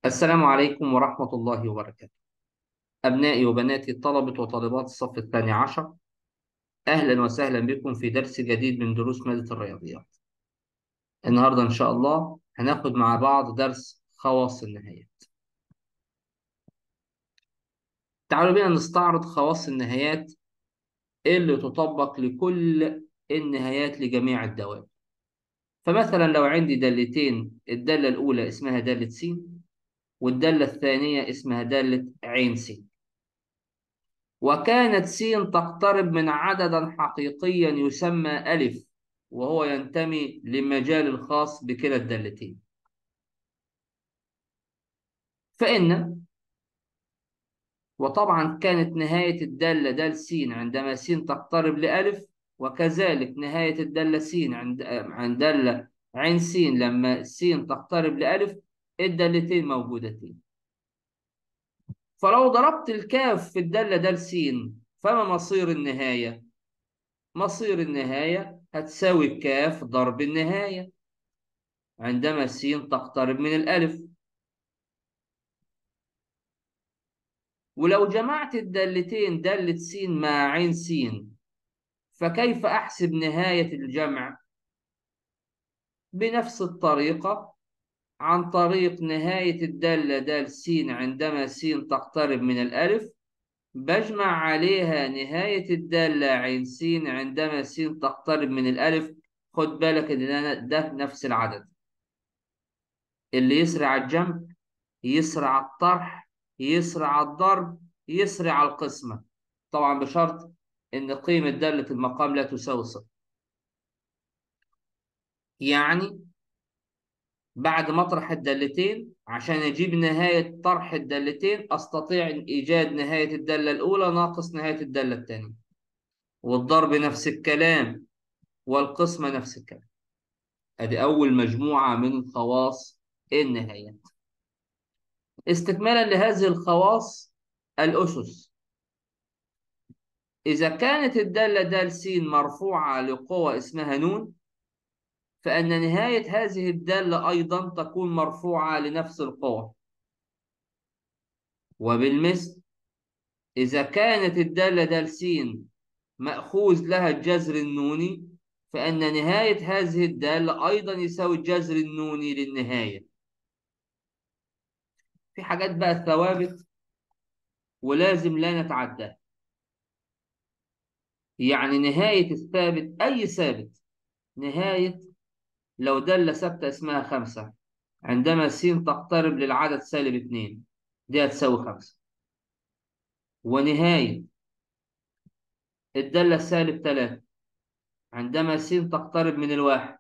السلام عليكم ورحمة الله وبركاته. أبنائي وبناتي طلبة وطالبات الصف الثاني عشر، أهلا وسهلا بكم في درس جديد من دروس مادة الرياضيات. النهاردة إن شاء الله هناخد مع بعض درس خواص النهايات. تعالوا بينا نستعرض خواص النهايات اللي تطبق لكل النهايات لجميع الدوال. فمثلا لو عندي دالتين، الدالة الأولى اسمها دالة س، والدالة الثانية اسمها دالة عين س، وكانت س تقترب من عددا حقيقيا يسمى ألف، وهو ينتمي للمجال الخاص بكلا الدالتين. فإن وطبعا كانت نهاية الدالة دال س عندما س تقترب لألف، وكذلك نهاية الدالة س عند دالة عين س لما س تقترب لألف، الدالتين موجودتين. فلو ضربت الكاف في الدالة دال س، فما مصير النهاية؟ مصير النهاية هتساوي الكاف ضرب النهاية عندما س تقترب من الألف. ولو جمعت الدالتين دالة س مع عين س، فكيف أحسب نهاية الجمع؟ بنفس الطريقة، عن طريق نهاية الدالة دال س عندما س تقترب من الألف، بجمع عليها نهاية الدالة عين س عندما س تقترب من الألف. خد بالك إن ده نفس العدد. اللي يسرع الجمع يسرع الطرح يسرع الضرب يسرع القسمة، طبعا بشرط إن قيمة دالة المقام لا تساوي صفر. يعني بعد ما أطرح الدالتين عشان أجيب نهاية طرح الدالتين، أستطيع إيجاد نهاية الدالة الأولى ناقص نهاية الدالة الثانية، والضرب نفس الكلام، والقسمة نفس الكلام. أدي أول مجموعة من خواص النهايات. استكمالا لهذه الخواص، الأسس: إذا كانت الدالة دال س مرفوعة لقوة اسمها ن، فإن نهاية هذه الدالة أيضا تكون مرفوعة لنفس القوة. وبالمثل، إذا كانت الدالة دال س مأخوذ لها الجذر النوني، فإن نهاية هذه الدالة أيضا يساوي الجذر النوني للنهاية. في حاجات بقى ثوابت ولازم لا نتعداها. يعني نهاية الثابت، أي ثابت، نهاية لو دالة ثابتة اسمها 5 عندما س تقترب للعدد -2، دي هتساوي 5. ونهاية الدالة -3 عندما س تقترب من الواحد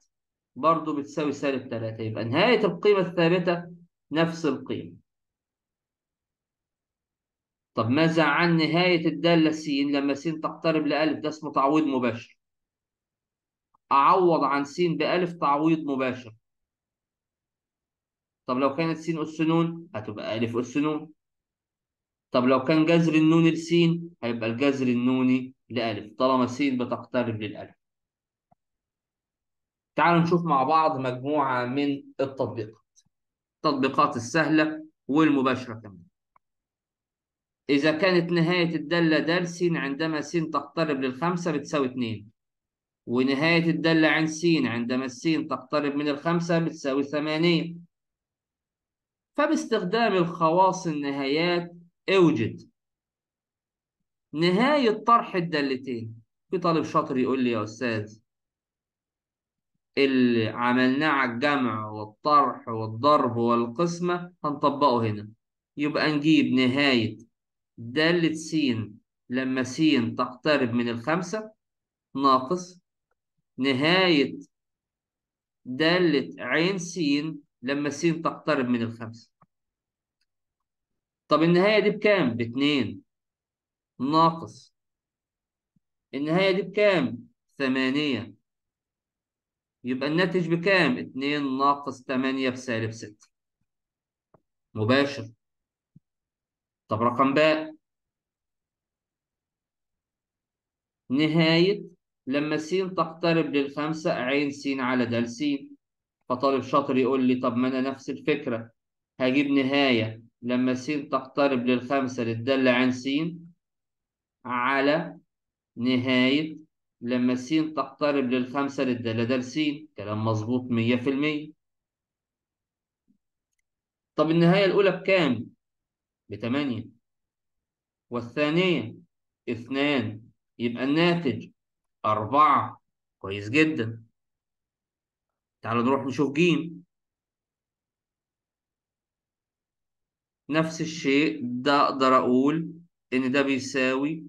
برضو بتساوي -3. يبقى نهاية القيمة الثابتة نفس القيمة. طب ماذا عن نهاية الدالة س لما س تقترب لألف؟ ده اسمه تعويض مباشر. أعوض عن س بألف تعويض مباشر. طب لو كانت س أس ن هتبقى ألف أس ن. طب لو كان جذر النون لسين هيبقى الجذر النوني لألف، طالما س بتقترب للألف. تعالوا نشوف مع بعض مجموعة من التطبيقات السهلة والمباشرة كمان. إذا كانت نهاية الدالة دال س عندما س تقترب للخمسة بتساوي 2، ونهاية الدالة عن س عندما س تقترب من الخمسة بتساوي 8، فباستخدام الخواص النهايات اوجد نهاية طرح الدالتين. في طالب شاطر يقول لي: يا أستاذ، اللي عملناه على الجمع والطرح والضرب والقسمة هنطبقه هنا. يبقى نجيب نهاية دالة س لما س تقترب من الخمسة ناقص نهاية دالة عين س لما س تقترب من الخمسة. طب النهاية دي بكام؟ ب2 ناقص النهاية دي بكام؟ 8. يبقى الناتج بكام؟ 2 ناقص 8 ب -6. مباشر. طب رقم باء: نهاية لما س تقترب للخمسة عين س على د س. فطالب شاطر يقول لي: طب ما أنا نفس الفكرة، هجيب نهاية لما س تقترب للخمسة للدالة عن س، على نهاية لما س تقترب للخمسة للدالة د س. كلام مظبوط 100%. طب النهاية الأولى بكام؟ ب8. والثانية 2. يبقى الناتج 4. كويس جدا. تعالوا نروح نشوف جيم. نفس الشيء ده، أقدر أقول إن ده بيساوي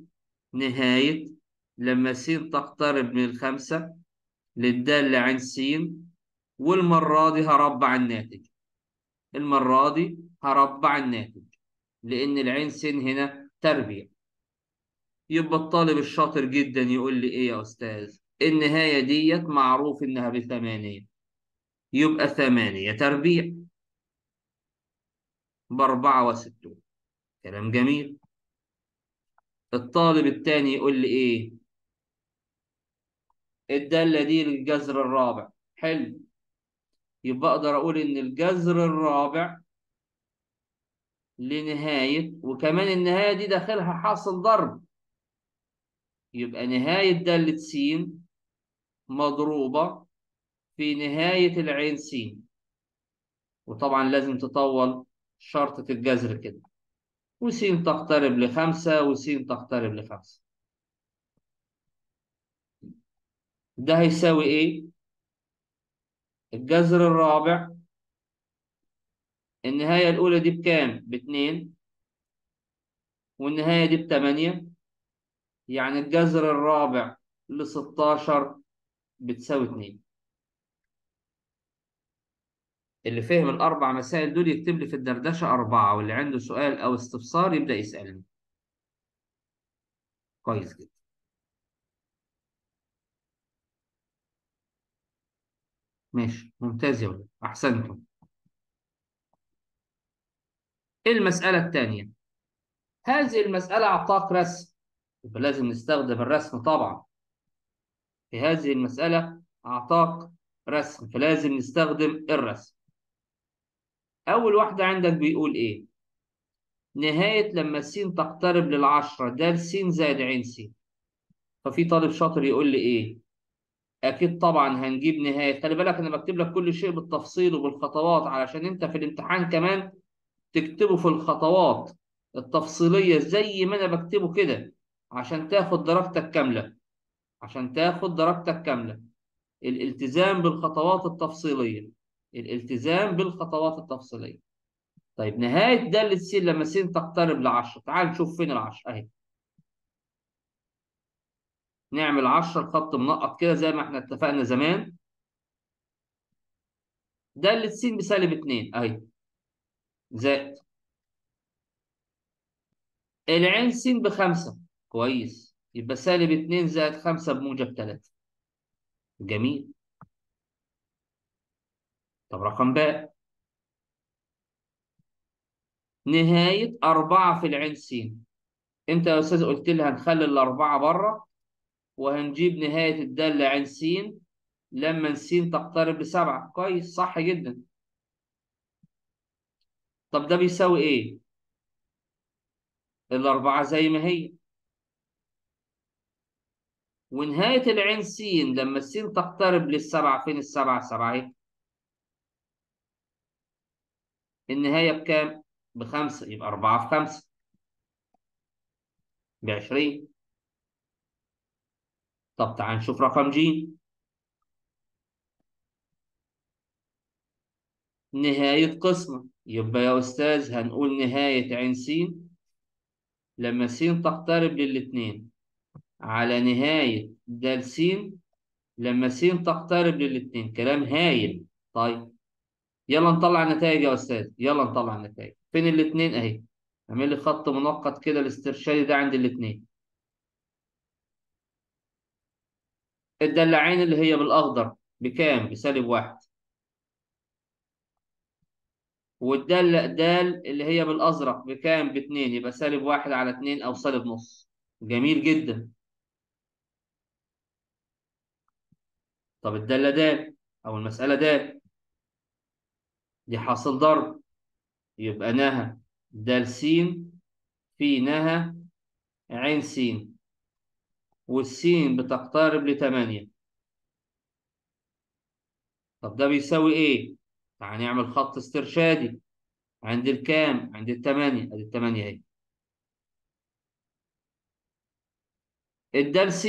نهاية لما س تقترب من الخمسة للدالة عن س، والمرة دي هربع الناتج. المرة دي هربع الناتج لأن العين س هنا تربيع. يبقى الطالب الشاطر جدا يقول لي إيه يا أستاذ؟ النهاية ديت معروف إنها ب8، يبقى 8 تربيع ب64. كلام جميل. الطالب التاني يقول لي إيه؟ الدالة دي للجذر الرابع. حلو. يبقى أقدر أقول إن الجذر الرابع لنهاية، وكمان النهاية دي داخلها حاصل ضرب، يبقى نهاية دالة س مضروبة في نهاية العين س. وطبعا لازم تطول شرطة الجذر كده، وس تقترب لخمسة وس تقترب لخمسة. ده هيساوي إيه؟ الجذر الرابع، النهاية الأولى دي بكام؟ ب2، والنهاية دي ب8. يعني الجذر الرابع ل16 بتساوي 2. اللي فهم الأربع مسائل دول يكتب لي في الدردشة 4، واللي عنده سؤال أو استفسار يبدأ يسألني. كويس جدا. ماشي، ممتاز يا ولد، أحسنتم. المسألة الثانية. هذه المسألة أعطاك رسم، يبقى لازم نستخدم الرسم طبعا. في هذه المسألة أعطاك رسم، فلازم نستخدم الرسم. أول واحدة عندك بيقول إيه؟ نهاية لما س تقترب لل10 د س زائد ع س. ففي طالب شاطر يقول لي إيه؟ أكيد طبعا هنجيب نهاية. خلي بالك أنا بكتب لك كل شيء بالتفصيل وبالخطوات علشان أنت في الامتحان كمان تكتبه في الخطوات التفصيلية زي ما أنا بكتبه كده، عشان تاخد درجتك كاملة. عشان تاخد درجتك كاملة. الالتزام بالخطوات التفصيلية. الالتزام بالخطوات التفصيلية. طيب نهاية دالة س لما س تقترب ل10. تعال نشوف فين ال10 أهي. نعمل 10 خط منقط كده زي ما احنا اتفقنا زمان. دالة س بسالب 2 أهي، زائد العين س ب5. كويس، يبقى -2 زائد 5 بموجب 3. جميل. طب رقم باء. نهاية 4 في العين س. أنت يا أستاذ قلت لي هنخلي ال4 بره، وهنجيب نهاية الدالة عين س لما س تقترب ل7. كويس، صح جدا. طب ده بيساوي إيه؟ ال4 زي ما هي. ونهاية العين س لما س تقترب لل7. فين ال7؟ 7 أهي. النهاية بكام؟ ب5، يبقى 4 في 5 ب20. طب تعال نشوف رقم ج. نهاية قسمة. يبقى يا أستاذ هنقول نهاية عين س لما س تقترب لل2 على نهاية د س لما س تقترب لل2. كلام هايل. طيب يلا نطلع النتائج يا أستاذ، يلا نطلع النتائج. فين الاتنين أهي؟ اعمل لي خط منقط كده الاسترشادي ده عند الاتنين. الدلعين اللي هي بالأخضر بكام؟ بسالب 1. والدالة دال اللي هي بالأزرق بكام؟ ب2. يبقى -1 على 2 أو -نص. جميل جدا. طب الدالة دال أو المسألة دال دي حاصل ضرب. يبقى نهى د س في نهى عين س، والسين بتقترب ل8. طب ده بيساوي إيه؟ يعني نعمل خط استرشادي عند الكام؟ عند ال8. أدي ال8 أهي. الدال س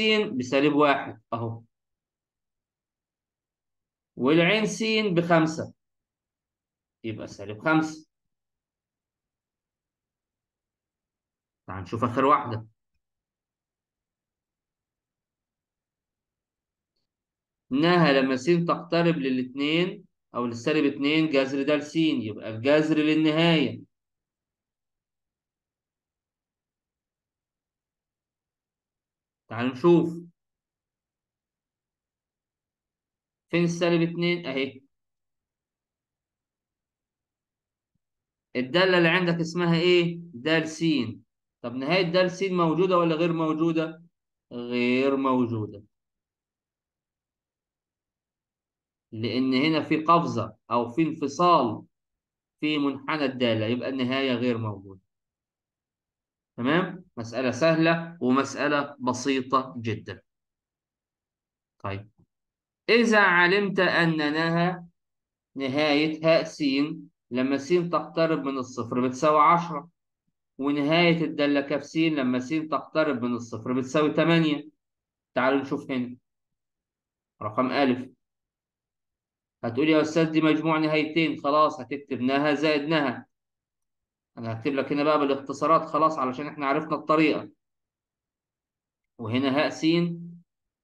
ب1 أهو، والعين س ب5، يبقى -5. تعال نشوف آخر واحدة. نهى لما س تقترب للاتنين أو للسالب 2 جذر د س، يبقى الجذر للنهاية. تعال نشوف فين -2 أهي. الدالة اللي عندك اسمها إيه؟ د س. طب نهاية د س موجودة ولا غير موجودة؟ غير موجودة، لأن هنا في قفزة أو في انفصال في منحنى الدالة، يبقى النهاية غير موجودة. تمام؟ مسألة سهلة ومسألة بسيطة جدا. طيب، إذا علمت أن نهاية هاء س لما س تقترب من الصفر بتساوي 10، ونهاية الدالة كاف س لما س تقترب من الصفر بتساوي 8. تعالوا نشوف هنا رقم ألف. هتقولي يا أستاذ دي مجموع نهايتين، خلاص هتكتب نها زائد نها. أنا هكتب لك هنا بقى بالاختصارات خلاص علشان إحنا عرفنا الطريقة. وهنا هاء س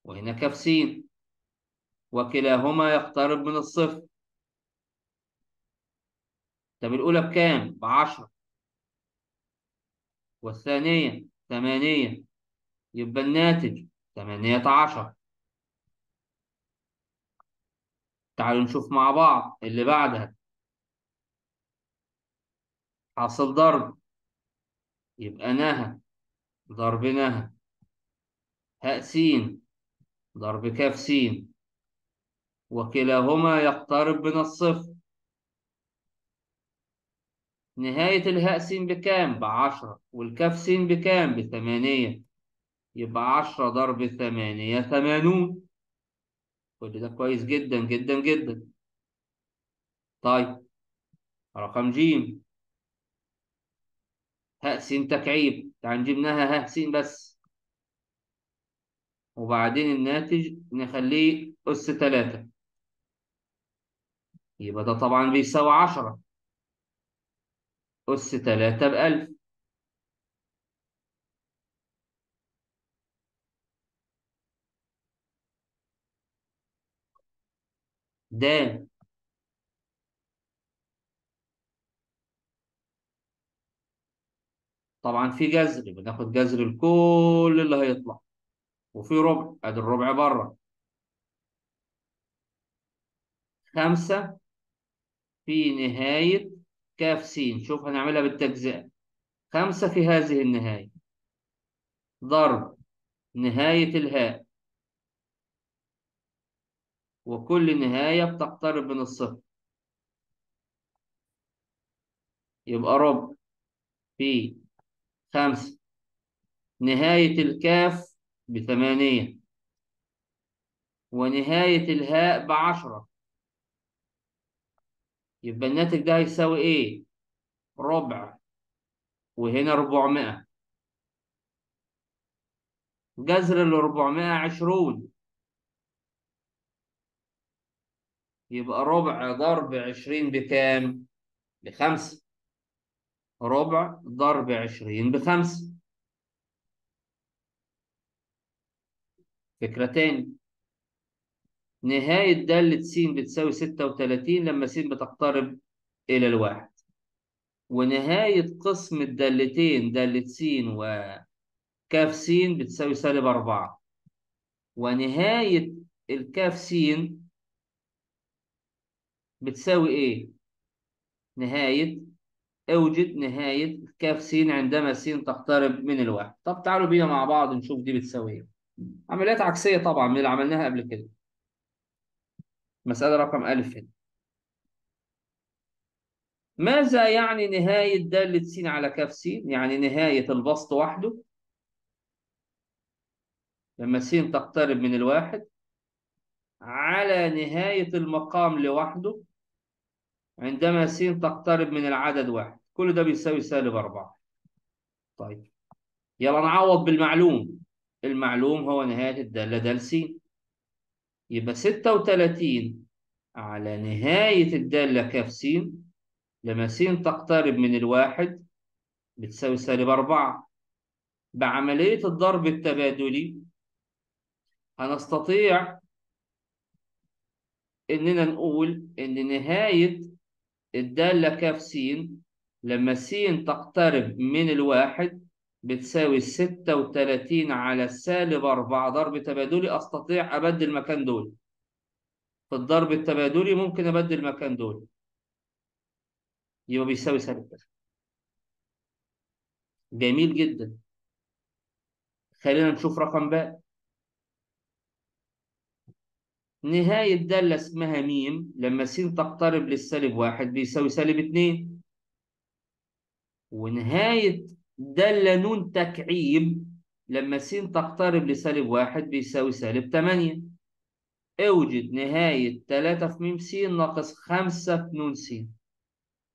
وهنا كاف س، وكلاهما يقترب من الصفر. طب الأولى بكام؟ ب10، والثانية 8، يبقى الناتج 18. تعالوا نشوف مع بعض اللي بعدها. حاصل ضرب، يبقى نهى ضرب نهى هاء س ضرب كاف س، وكلاهما يقترب من الصفر. نهاية الهاء س بكام؟ ب10، والكاف س بكام؟ ب8، يبقى 10 ضرب 8 80. كل ده كويس جدا جدا جدا. طيب، رقم ج. هاء س تكعيب، تعال نجيب منها هاء س بس، وبعدين الناتج نخليه أس 3. يبقى ده طبعا بيساوي 10، أس 3 ب1000. د. طبعا في جذر، يبقى ناخد جذر الكل اللي هيطلع، وفي ربع، ادي الربع بره. 5 في نهاية كاف س، شوف هنعملها بالتجزئة. 5 في هذه النهاية ضرب نهاية الهاء، وكل نهاية بتقترب من الصفر، يبقى ربع في 5. نهاية الكاف ب8، ونهاية الهاء ب10، يبقى الناتج ده هيساوي إيه؟ ربع، وهنا 400. جذر ال400 20، يبقى ربع ضرب 20 بكام؟ ب5. ربع ضرب 20 ب5. فكرة تاني. نهاية دالة س بتساوي 36 لما س بتقترب إلى 1، ونهاية قسم الدالتين دالة س وكاف س بتساوي -4، ونهاية الكاف س بتساوي إيه؟ نهاية اوجد نهاية كاف س عندما س تقترب من 1. طب تعالوا بينا مع بعض نشوف دي بتساوي إيه. عمليات عكسية طبعا من اللي عملناها قبل كده. مسألة رقم ألف هنا. ماذا يعني نهاية دالة س على كاف س؟ يعني نهاية البسط وحده لما س تقترب من الواحد، على نهاية المقام لوحده عندما س تقترب من العدد واحد. كل ده بيساوي -4. طيب يلا نعوض بالمعلوم. المعلوم هو نهاية الدالة د س، يبقى 36 على نهاية الدالة ك س لما س تقترب من الواحد بتساوي -4. بعملية الضرب التبادلي هنستطيع إننا نقول إن نهاية الدالة ك س لما س تقترب من الواحد بتساوي 36 على -4. ضرب تبادلي أستطيع أبدل مكان دول. في الضرب التبادلي ممكن أبدل مكان دول، يبقى بيساوي -3. جميل جدا. خلينا نشوف رقم باء. نهاية دالة اسمها م لما س تقترب للسالب 1 بيساوي -2. ونهاية دالة ن تكعيب لما س تقترب لسالب 1 بيساوي -8. اوجد نهاية 3 في م س ناقص 5 في ن س.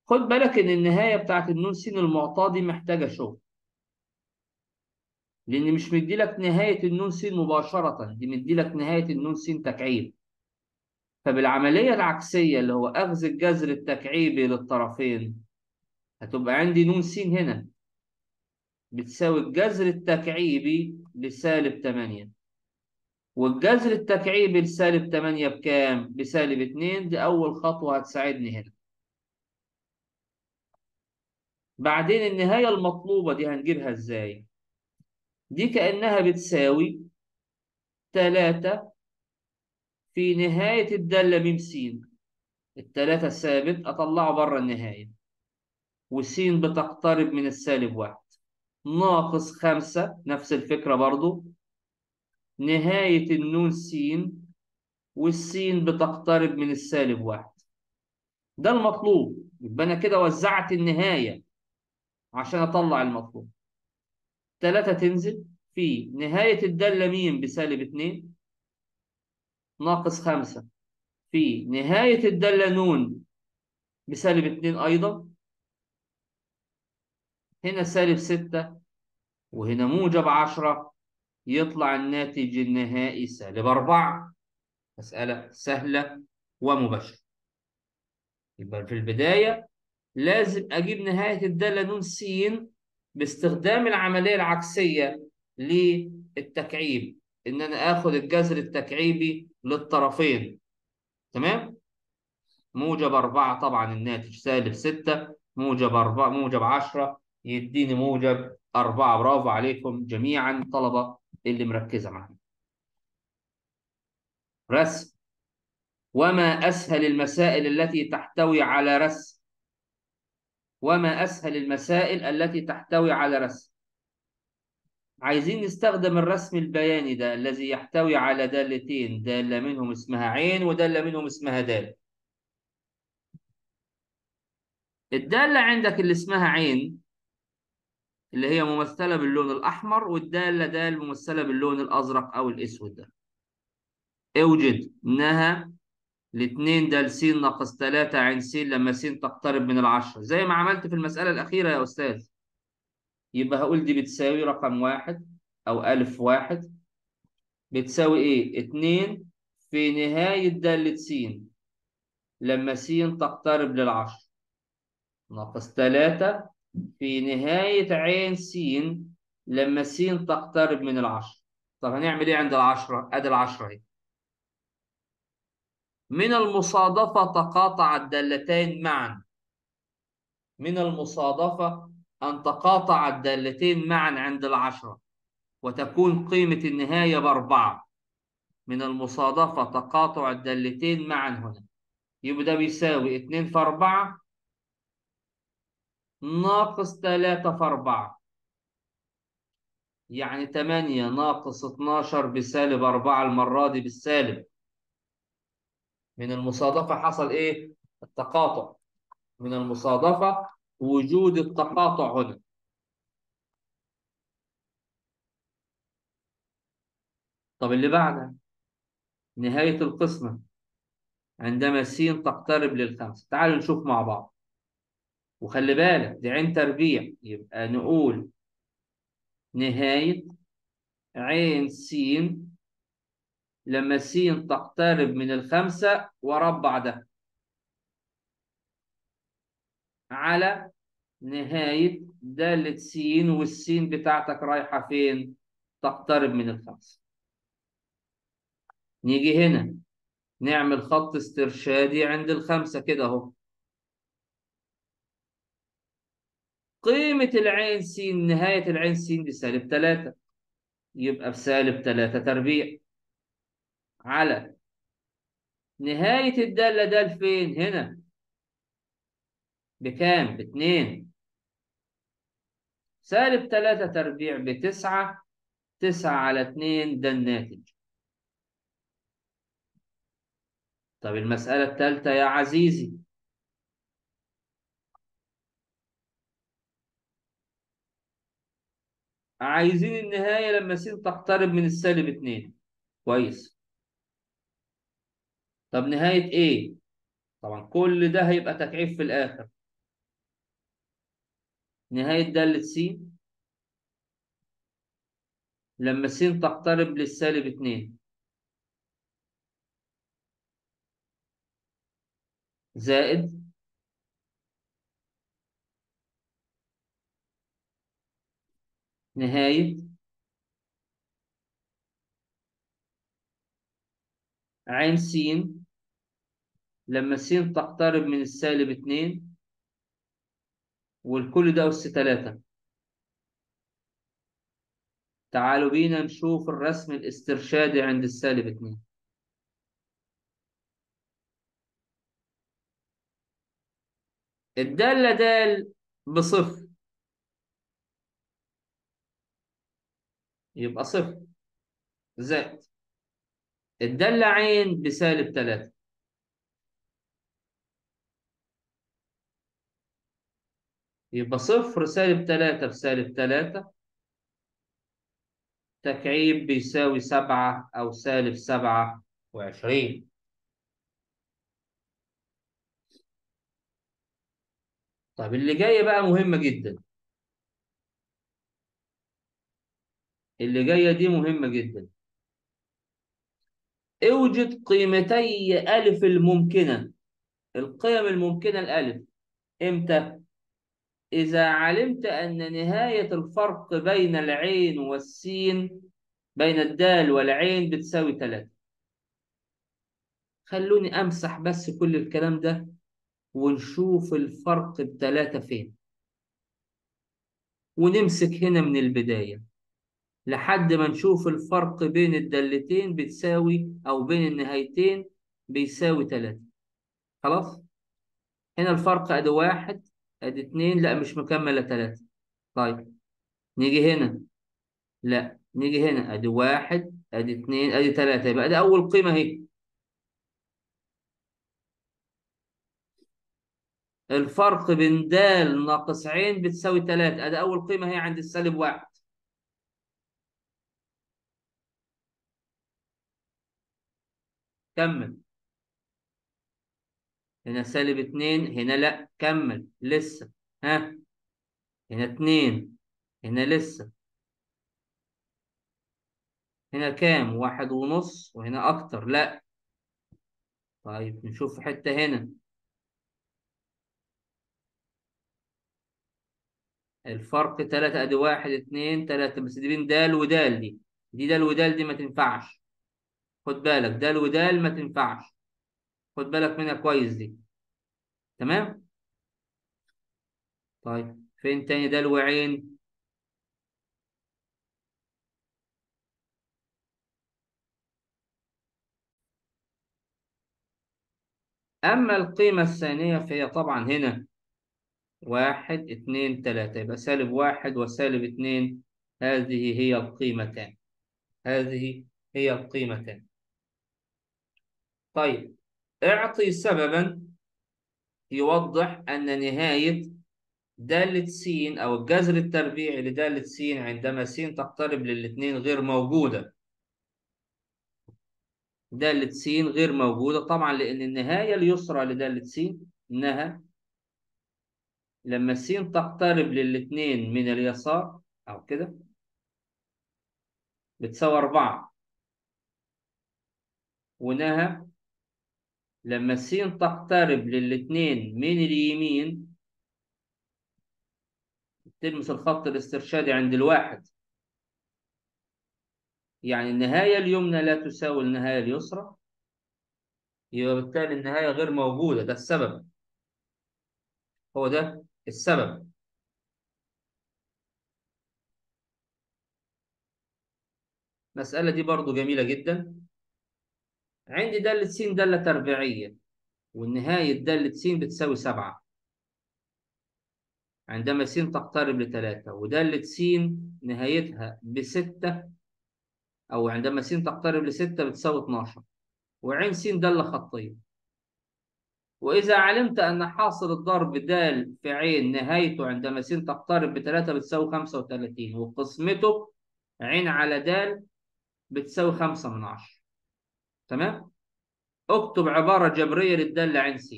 خد بالك إن النهاية بتاعت النون س المعطاة دي محتاجة شغل، لأن مش مديلك نهاية النون س مباشرة، دي مديلك نهاية النون س تكعيب. فبالعملية العكسية اللي هو أخذ الجذر التكعيبي للطرفين هتبقى عندي ن س هنا بتساوي الجذر التكعيبي لسالب 8، والجذر التكعيبي لسالب 8 بكام؟ بسالب 2. دي أول خطوة هتساعدني هنا. بعدين النهاية المطلوبة دي هنجيبها إزاي؟ دي كأنها بتساوي 3 في نهاية الدالة م س. التلاتة ثابت أطلعه بره النهاية، وس بتقترب من السالب 1 ناقص 5. نفس الفكرة برضو، نهاية النون س والسين بتقترب من السالب 1. ده المطلوب. يبقى أنا كده وزعت النهاية عشان أطلع المطلوب. 3 تنزل في نهاية الدالة م بسالب 2 ناقص 5 في نهاية الدالة ن بسالب 2 أيضا. هنا -6 وهنا -10، يطلع الناتج النهائي -4. مسألة سهلة ومباشرة. يبقى في البداية لازم أجيب نهاية الدالة ن س باستخدام العملية العكسية للتكعيب، إن أنا آخد الجذر التكعيبي للطرفين. تمام؟ -4 طبعا الناتج -6، -4 -10 يديني -4. برافو عليكم جميعا طلبة اللي مركزة معايا. رسم. وما أسهل المسائل التي تحتوي على رسم. وما أسهل المسائل التي تحتوي على رسم. عايزين نستخدم الرسم البياني ده الذي يحتوي على دالتين، دالة منهم اسمها عين ودالة منهم اسمها دال. الدالة عندك اللي اسمها عين اللي هي ممثلة باللون الأحمر، والدالة دال ممثلة باللون الأزرق أو الأسود ده. اوجد إنها الاتنين د س ناقص 3 عين س لما س تقترب من 10 زي ما عملت في المسألة الأخيرة يا أستاذ. يبقى هقول دي بتساوي رقم 1 أو أ1 بتساوي إيه؟ 2 في نهاية دالة س لما س تقترب لل10 ناقص 3 في نهاية عين س لما س تقترب من 10. طب هنعمل إيه عند 10؟ أدي 10 أهي. من المصادفة تقاطع الدالتين معا. من المصادفة أن تقاطع الدالتين معا عند 10 وتكون قيمة النهاية ب4. من المصادفة تقاطع الدالتين معا هنا. يبقى ده بيساوي 2 في 4 ناقص 3 في 4، يعني 8 ناقص 12 بسالب 4. المرة دي بالسالب. من المصادفة حصل إيه؟ التقاطع. من المصادفة وجود التقاطع هنا. طب اللي بعدها نهاية القسمة عندما س تقترب للخمسة. تعالوا نشوف مع بعض. وخلي بالك دي عين تربيع، يبقى نقول نهاية عين س لما س تقترب من الخمسة وربع ده على نهاية دالة س، والسين بتاعتك رايحة فين؟ تقترب من الخمسة. نيجي هنا نعمل خط استرشادي عند الخمسة كده اهو. قيمة العين س، نهاية العين س بسالب 3، يبقى بسالب 3 تربيع على نهاية الدالة دال فين؟ هنا بكام؟ ب2. سالب 3 تربيع ب9، 9 على 2 ده الناتج. طب المسألة الثالثة يا عزيزي، عايزين النهاية لما س تقترب من السالب 2. كويس. طب نهاية ايه؟ طبعا كل ده هيبقى تكعيب في الآخر. نهاية دالة س لما س تقترب للسالب 2 زائد نهاية عين س لما س تقترب من السالب 2، والكل ده أس 3. تعالوا بينا نشوف الرسم الاسترشادي عند السالب 2. الدالة دال بصفر، يبقى صفر، زائد الدالة عين بسالب 3، يبقى صفر سالب 3 بسالب 3 تكعيب بيساوي 7 أو سالب 27. طب اللي جاية بقى مهمة جدا. اللي جاية دي مهمة جدا. اوجد قيمتي ألف الممكنة. القيم الممكنة الألف إمتى؟ إذا علمت أن نهاية الفرق بين العين والسين، بين الدال والعين بتساوي 3. خلوني أمسح بس كل الكلام ده ونشوف الفرق ب3 فين، ونمسك هنا من البداية لحد ما نشوف الفرق بين الدالتين بتساوي، أو بين النهايتين بيساوي 3. خلاص. هنا الفرق أدي 1 أدي 2، لا مش مكملة 3. طيب نيجي هنا، لا نيجي هنا أدي 1 أدي 2 أدي 3، يبقى دي أول قيمة أهي. الفرق بين د ناقص عين بتساوي 3، أدي أول قيمة هي عند السالب 1. كمل. هنا سالب 2، هنا لا كمل لسه. ها، هنا 2، هنا لسه. هنا كام؟ 1.5، وهنا أكتر لا. طيب نشوف حتة هنا. الفرق 3، أدي 1 2 3، بس دي بين دال ودال، دي دال ودال دي ما تنفعش. خد بالك دال ودال ما تنفعش، خد بالك منها كويس دي. تمام. طيب فين تاني دال وعين؟ أما القيمة الثانية فهي طبعا هنا 1 2 3، يبقى سالب 1 وسالب 2. هذه هي القيمتان، هذه هي القيمتان. طيب اعطي سببا يوضح أن نهاية دالة س أو الجذر التربيعي لدالة س عندما س تقترب للاتنين غير موجودة. دالة س غير موجودة طبعا، لأن النهاية اليسرى لدالة س إنها لما س تقترب للاتنين من اليسار أو كده بتساوي 4، وإنها لما س تقترب للاتنين من اليمين تلمس الخط الاسترشادي عند الواحد، يعني النهاية اليمنى لا تساوي النهاية اليسرى، يبقى بالتالي النهاية غير موجودة. ده السبب، هو ده السبب. المسألة دي برضو جميلة جدا. عندي دالة س دالة تربيعية، والنهاية دالة س بتساوي 7 عندما س تقترب ل3، ودالة س نهايتها ب6، أو عندما س تقترب ل6 بتساوي 12، وعين س دالة خطية. وإذا علمت أن حاصل الضرب د في عين نهايته عندما س تقترب ب3 بتساوي 35، وقسمته عين على د بتساوي 5/10. تمام؟ اكتب عبارة جبرية للدالة عين س.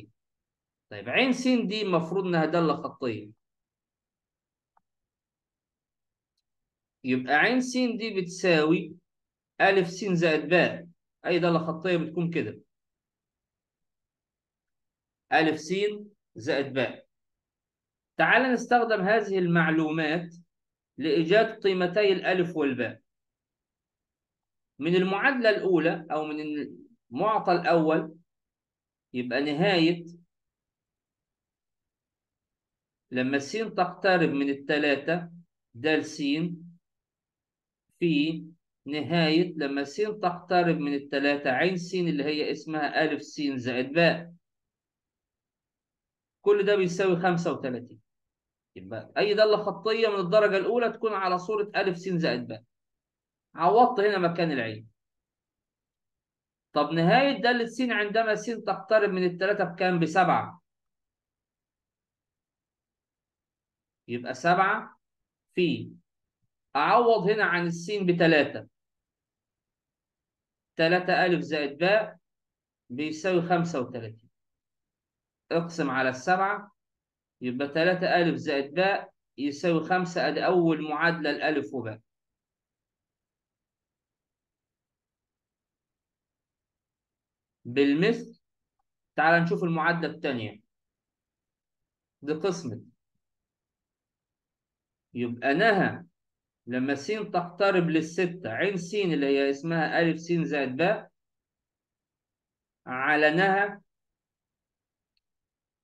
طيب عين س دي المفروض إنها دالة خطية، يبقى عين س دي بتساوي ألف س زائد باء. أي دالة خطية بتكون كده، ألف س زائد باء. تعال نستخدم هذه المعلومات لإيجاد قيمتي الألف والباء. من المعادلة الأولى أو من المعطى الأول يبقى نهاية لما س تقترب من ال3 د س في نهاية لما س تقترب من ال3 عين س اللي هي اسمها ألف س زائد باء. كل ده بيساوي 35. يبقى أي دالة خطية من الدرجة الأولى تكون على صورة ألف س زائد باء. عوضت هنا مكان العين. طب نهاية دالة س عندما س تقترب من ال3 بكام؟ ب7. يبقى 7 في، أعوض هنا عن السين ب3، 3 ألف زائد باء بيساوي 35. اقسم على ال7، يبقى 3 ألف زائد باء يساوي 5. أدي أول معادلة الألف وباء. بالمثل تعال نشوف المعادلة الثانية. دي قسمة، يبقى نهى لما س تقترب لل6 عين س اللي هي اسمها ألف س زائد باء على نهى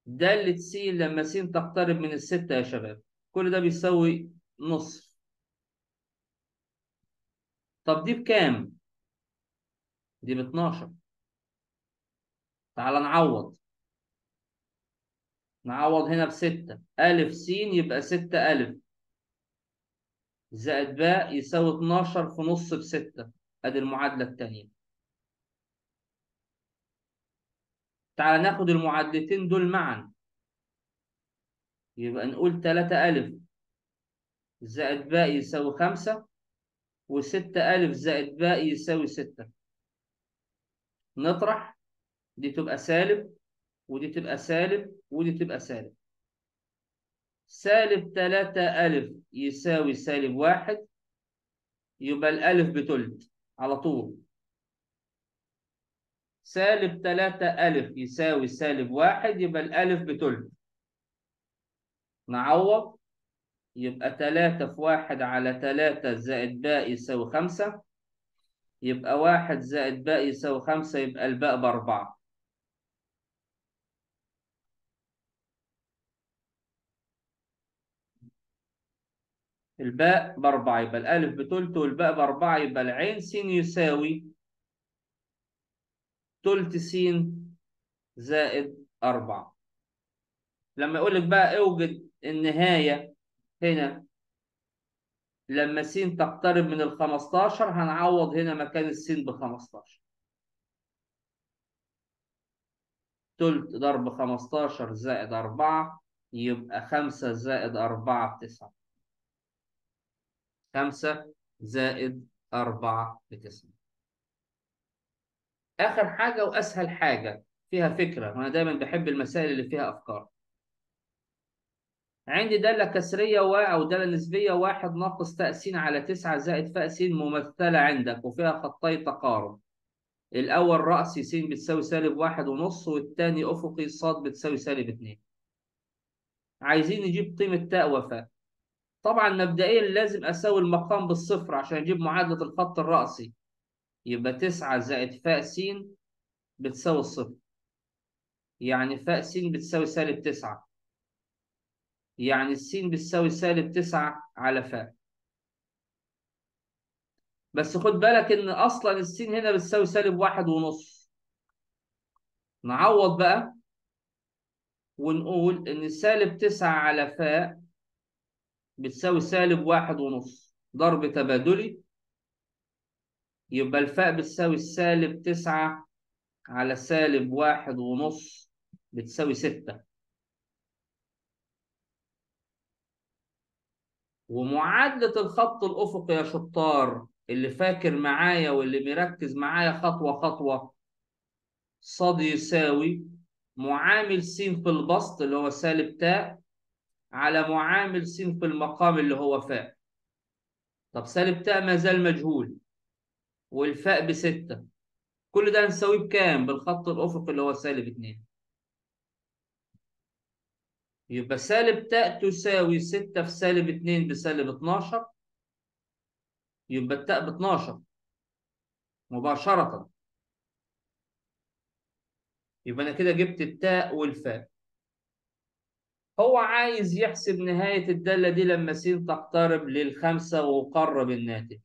دالة س لما س تقترب من ال6 يا شباب. كل ده بيساوي نصف. طب دي بكام؟ دي ب12. تعال نعوض. نعوض هنا ب6. ألف س يبقى 6 ألف زائد باء يساوي 12 في نص ب6. أدي المعادلة الثانية. تعال ناخد المعادلتين دول معا. يبقى نقول 3 ألف زائد باء يساوي 5، و6 ألف زائد باء يساوي 6. نطرح، دي تبقى سالب، ودي تبقى سالب، ودي تبقى سالب. سالب 3 ألف يساوي -1، يبقى الألف بتلت على طول. سالب 3 ألف يساوي -1، يبقى الألف بتلت. نعوض، يبقى 3 في 1 على 3 زائد باء يساوي 5، يبقى 1 زائد باء يساوي 5، يبقى الباء ب4. الباء ب4، يبقى الألف بتلت والباء ب4، يبقى العين س يساوي تلت س زائد 4. لما يقول لك بقى اوجد النهاية هنا لما س تقترب من ال15، هنعوض هنا مكان السين ب15. تلت ضرب 15 زائد 4 يبقى 5 زائد 4 ب9. 5 زائد 4 ب9. آخر حاجة وأسهل حاجة فيها فكرة، وأنا دايما بحب المسائل اللي فيها أفكار. عندي دالة كسرية أو دالة نسبية 1 ناقص تاء س على 9 زائد فاء س ممثلة عندك وفيها خطي تقارب. الأول رأسي س بتساوي -1.5 والتاني أفقي ص بتساوي -2. عايزين نجيب قيمة تاء وفاء. طبعا مبدئيا لازم أساوي المقام بالصفر عشان أجيب معادلة الخط الرأسي. يبقى 9 زائد فاء س بتساوي الصفر. يعني فاء س بتساوي -9. يعني السين بتساوي -9 على فاء. بس خد بالك إن أصلا السين هنا بتساوي -1.5. نعوض بقى ونقول إن -9 على فاء بتساوي -1.5 ضرب تبادلي. يبقى الفاء بتساوي -9 على -1.5 بتساوي 6. ومعادلة الخط الأفقي يا شطار اللي فاكر معايا واللي مركز معايا خطوة خطوة، ص يساوي معامل س في البسط اللي هو -تاء على معامل س في المقام اللي هو فاء. طب -تاء ما زال مجهول والفاء ب6. كل ده هنساويه بكام؟ بالخط الأفقي اللي هو -2. يبقى تاء تساوي 6 في -2 ب-12. يبقى التاء ب12 مباشرة. يبقى أنا كده جبت التاء والفاء. هو عايز يحسب نهاية الدالة دي لما س تقترب لل5 وقرب الناتج.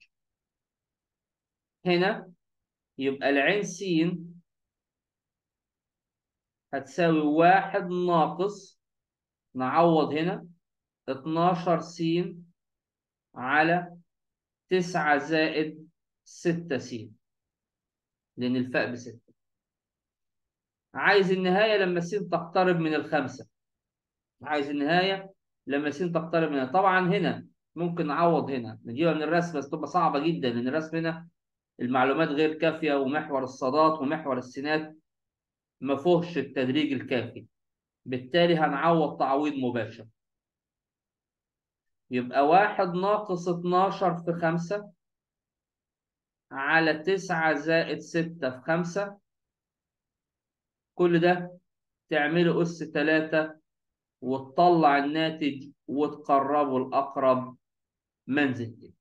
هنا يبقى العين س هتساوي 1 ناقص، نعوض هنا 12 س على 9 زائد 6 س، لأن الفاء ب6. عايز النهاية لما س تقترب من ال5. عايز النهاية لما س تقترب منها. طبعا هنا ممكن نعوض هنا نجيبها من الرسم بس تبقى صعبة جدا لأن الرسم هنا المعلومات غير كافية ومحور الصادات ومحور السينات ما فيهوش التدريج الكافي. بالتالي هنعوض تعويض مباشر. يبقى 1 ناقص 12 في 5 على 9 زائد 6 في 5. كل ده تعمله أس 3 وتطلع الناتج وتقربه الأقرب منزل.